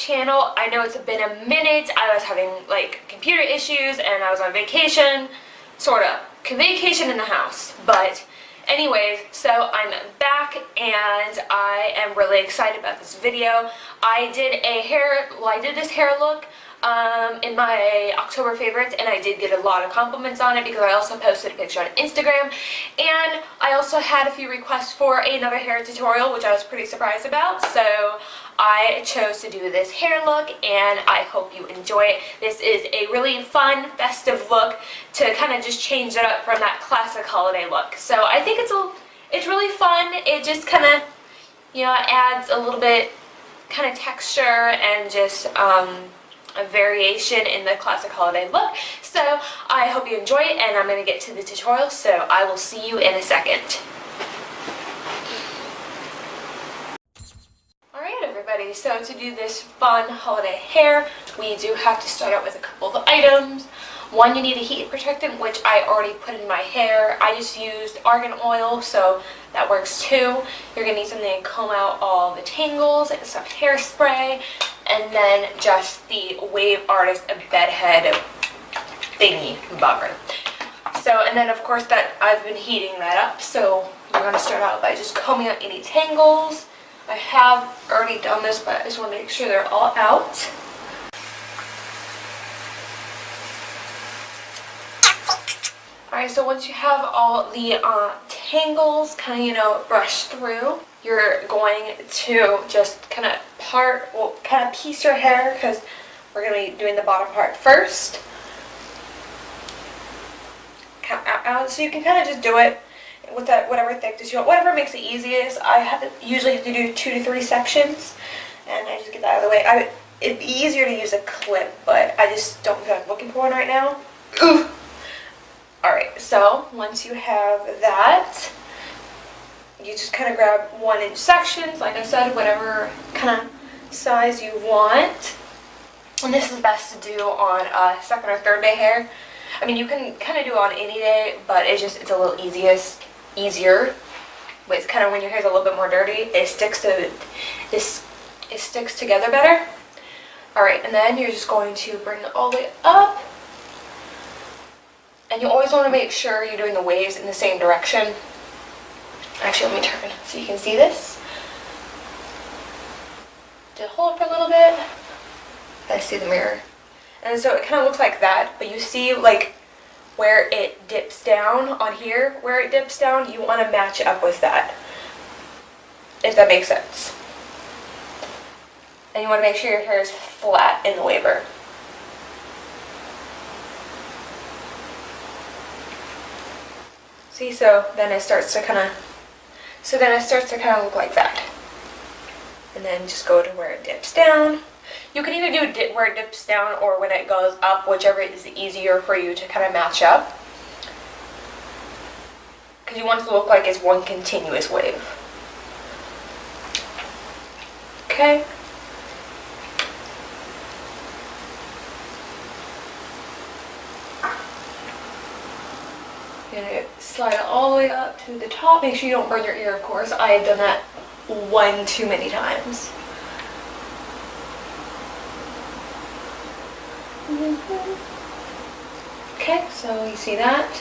channel. I know it's been a minute. I was having like computer issues and I was on vacation, sort of. Vacation in the house, but anyways, so I'm back and I am really excited about this video. I did this hair look in my October favorites, and I did get a lot of compliments on it because I also posted a picture on Instagram, and I also had a few requests for another hair tutorial, which I was pretty surprised about, so I chose to do this hair look, and I hope you enjoy it. This is a really fun, festive look to kind of just change it up from that classic holiday look. So I think it's really fun. It just kind of, you know, adds a little bit kind of texture and just a variation in the classic holiday look. So I hope you enjoy it, and I'm going to get to the tutorial, so I will see you in a second. Alright everybody, so to do this fun holiday hair, we do have to start out with a couple of items. One, you need a heat protectant, which I already put in my hair. I just used argan oil, so that works too. You're going to need something to comb out all the tangles, and some hairspray, and then just the Wave Artist Bed Head thingy bugger. So, and then of course that I've been heating that up, so you're going to start out by just combing out any tangles. I have already done this, but I just want to make sure they're all out. Alright, so once you have all the tangles kind of, you know, brushed through, you're going to just kind of piece your hair, because we're going to be doing the bottom part first. So you can kind of just do it with that whatever thickness you want, whatever makes it easiest. I usually have to do 2 to 3 sections, and I just get that out of the way. It'd be easier to use a clip, but I just don't feel like looking for one right now. Ooh. Alright, so once you have that, you just kind of grab 1-inch sections, like I said, whatever kind of size you want. And this is best to do on second or third day hair. I mean, you can kind of do it on any day, but it's a little easier. But it's kind of when your hair's a little bit more dirty, it sticks together better. Alright, and then you're just going to bring it all the way up. And you always want to make sure you're doing the waves in the same direction. Actually, let me turn so you can see this. Just hold it for a little bit. I see the mirror. And so it kind of looks like that, but you see like where it dips down on here, where it dips down, you want to match it up with that, if that makes sense. And you want to make sure your hair is flat in the waver. See, so then it starts to kind of look like that. And then just go to where it dips down. You can either do it where it dips down or when it goes up, whichever is easier for you to kind of match up. Because you want it to look like it's one continuous wave. Okay. You're going to slide it all the way up to the top. Make sure you don't burn your ear, of course. I have done that one too many times. Okay, so you see that.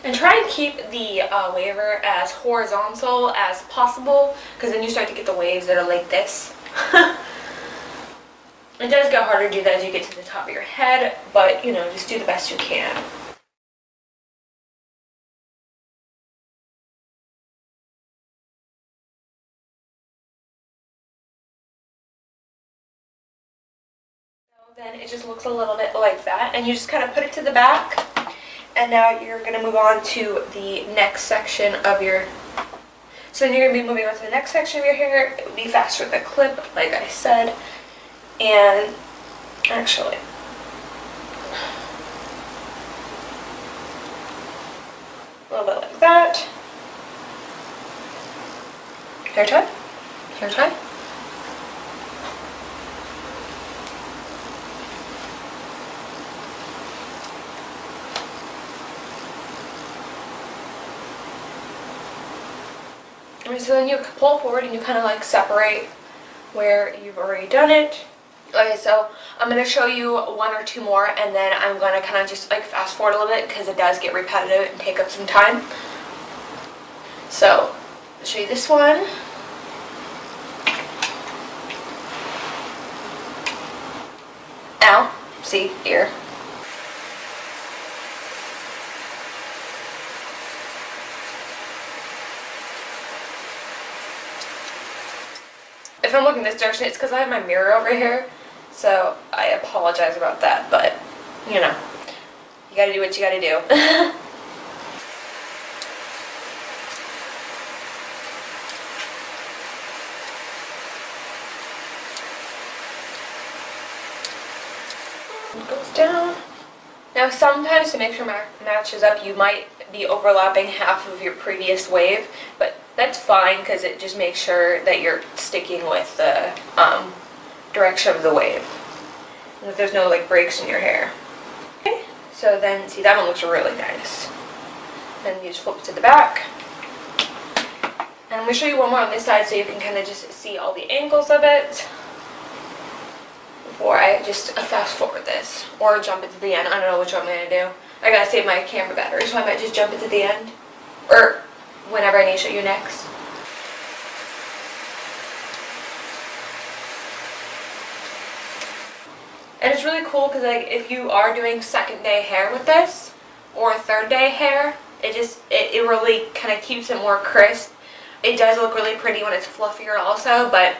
And try and keep the waver as horizontal as possible, because then you start to get the waves that are like this. It does get harder to do that as you get to the top of your head, but you know, just do the best you can. So then it just looks a little bit like that, and you just kind of put it to the back, and now you're going to move on to the next section of your... So then you're going to be moving on to the next section of your hair. It would be faster with a clip, like I said. And actually, a little bit like that. Hair tie? Hair tie? And so then you pull forward and you kind of like separate where you've already done it. Okay, so I'm going to show you one or two more, and then I'm going to kind of just like fast forward a little bit because it does get repetitive and take up some time. So I'll show you this one. Ow, see, ear. If I'm looking this direction, it's because I have my mirror over here, so I apologize about that, but, you know, you gotta do what you gotta do. It goes down. Now, sometimes to make sure it matches up, you might be overlapping half of your previous wave, but that's fine because it just makes sure that you're sticking with the direction of the wave, and that there's no like breaks in your hair. Okay, so then see, that one looks really nice. Then you just flip it to the back, and I'm going to show you one more on this side so you can kind of just see all the angles of it before I just fast forward this or jump it to the end. I don't know which one I'm going to do. I gotta save my camera battery, so I might just jump it to the end, or whenever I need to show you next. And it's really cool because like if you are doing second day hair with this or third day hair, it really kind of keeps it more crisp. It does look really pretty when it's fluffier also, but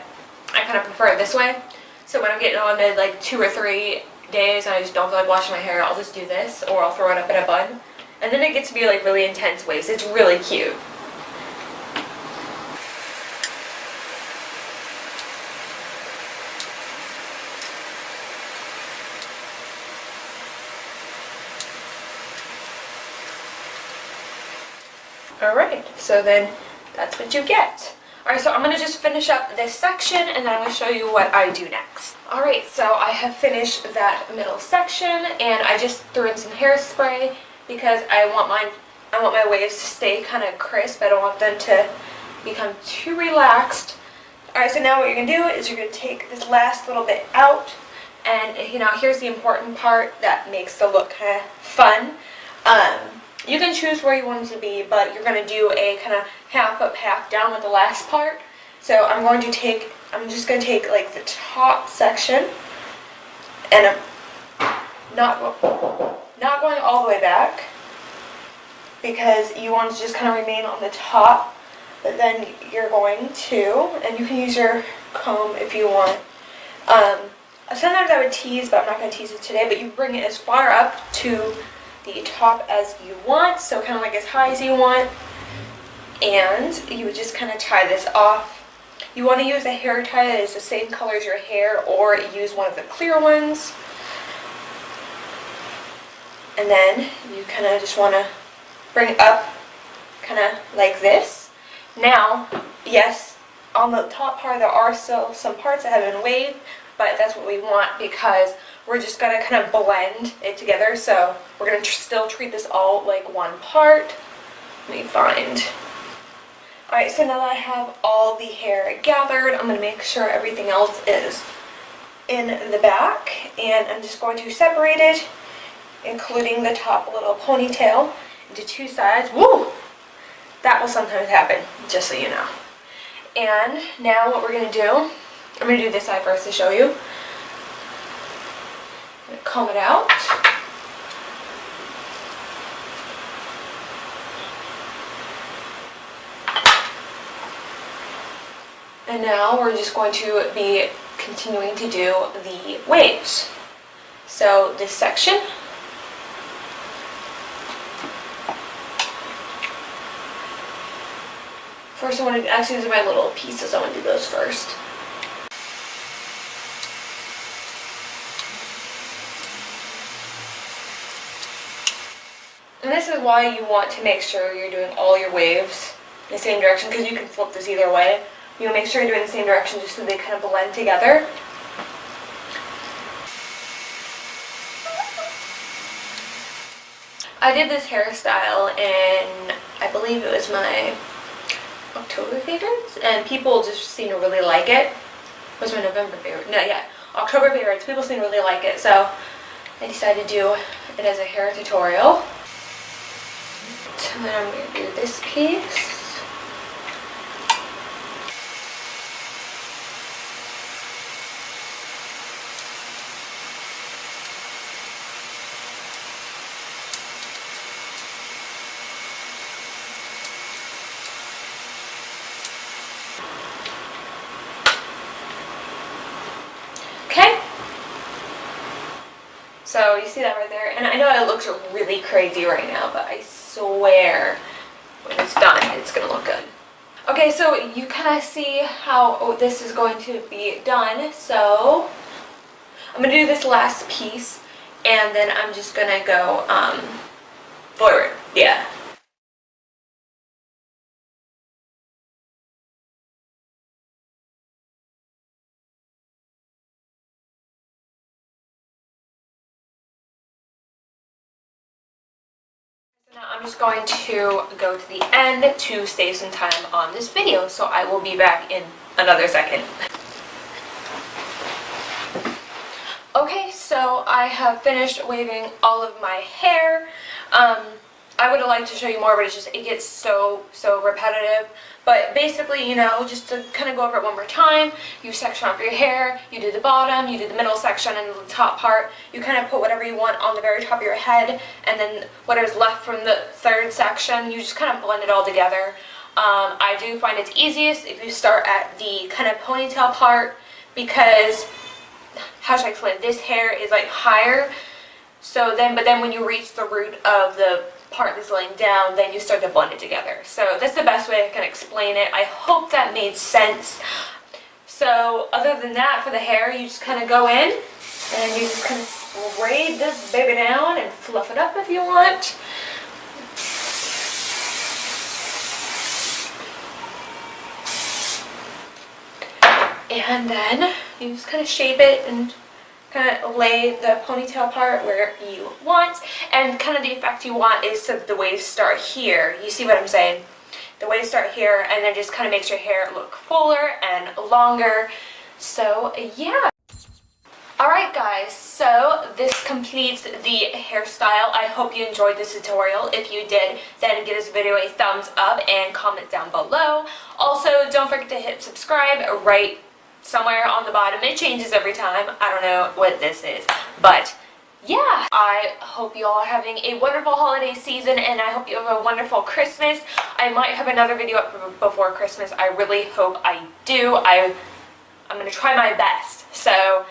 I kind of prefer it this way. So when I'm getting on to like 2 or 3 days and I just don't feel like washing my hair, I'll just do this, or I'll throw it up in a bun. And then it gets to be like really intense waves. It's really cute. Alright, so then that's what you get. Alright, so I'm going to just finish up this section and then I'm going to show you what I do next. Alright, so I have finished that middle section and I just threw in some hairspray because I want my waves to stay kind of crisp. I don't want them to become too relaxed. Alright, so now what you're going to do is you're going to take this last little bit out, and you know, here's the important part that makes the look kind of fun. You can choose where you want it to be, but you're going to do a kind of half up, half down with the last part. So I'm just going to take like the top section, and I'm not going all the way back because you want to just kind of remain on the top, but then you're going to, and you can use your comb if you want. Sometimes I would tease, but I'm not going to tease it today, but you bring it as far up to the top as you want, so kind of like as high as you want, and you would just kind of tie this off. You want to use a hair tie that is the same color as your hair, or use one of the clear ones, and then you kind of just want to bring it up kind of like this. Now, yes, on the top part there are still some parts that have been waved, but that's what we want because we're just going to kind of blend it together. So we're going to still treat this all like one part. Let me find. Alright, so now that I have all the hair gathered, I'm going to make sure everything else is in the back. And I'm just going to separate it, including the top little ponytail, into 2 sides. Woo! That will sometimes happen, just so you know. And now what we're going to do, I'm going to do this side first to show you. Comb it out. And now we're just going to be continuing to do the waves. So this section, first I want to, actually these are my little pieces, I want to do those first. And this is why you want to make sure you're doing all your waves in the same direction, because you can flip this either way. You want to make sure you're doing the same direction just so they kind of blend together. I did this hairstyle in, I believe it was my October favorites, and people just seem to really like it. was my November favorite. No, yeah, October favorites. People seem to really like it, so I decided to do it as a hair tutorial. And then I'm going to do this piece. Okay, so you see that right there, and I know it looks really crazy right now, but I swear when it's done, it's gonna look good. Okay, so you kind of see how this is going to be done, so I'm gonna do this last piece, and then I'm just gonna go forward, yeah. Now I'm just going to go to the end to save some time on this video, so I will be back in another second. Okay, so I have finished waving all of my hair. I would have liked to show you more, but it's just, it gets so repetitive. But basically, you know, just to kind of go over it one more time, you section off your hair, you do the bottom, you do the middle section, and the top part. You kind of put whatever you want on the very top of your head, and then whatever's left from the third section, you just kind of blend it all together. I do find it's easiest if you start at the kind of ponytail part, because, how should I explain, this hair is like higher, so then, but then when you reach the root of the part that's laying down, then you start to blend it together. So that's the best way I can explain it. I hope that made sense. So other than that, for the hair, you just kind of go in and you just kind of braid this baby down and fluff it up if you want. And then you just kind of shape it and kind of lay the ponytail part where you want, and kind of the effect you want is so the waves start here. You see what I'm saying? The waves start here, and then just kind of makes your hair look fuller and longer. So yeah. Alright guys, so this completes the hairstyle. I hope you enjoyed this tutorial. If you did, then give this video a thumbs up and comment down below. Also, don't forget to hit subscribe right somewhere on the bottom. It changes every time. I don't know what this is, but yeah, I hope you all are having a wonderful holiday season, and I hope you have a wonderful Christmas. I might have another video up before Christmas. I really hope I do. I'm gonna try my best. So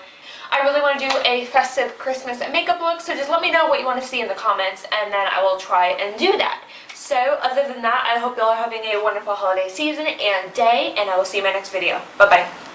I really want to do a festive Christmas makeup look, so just let me know what you want to see in the comments, and then I will try and do that. So other than that, I hope you all are having a wonderful holiday season and day, and I will see you in my next video. Bye bye.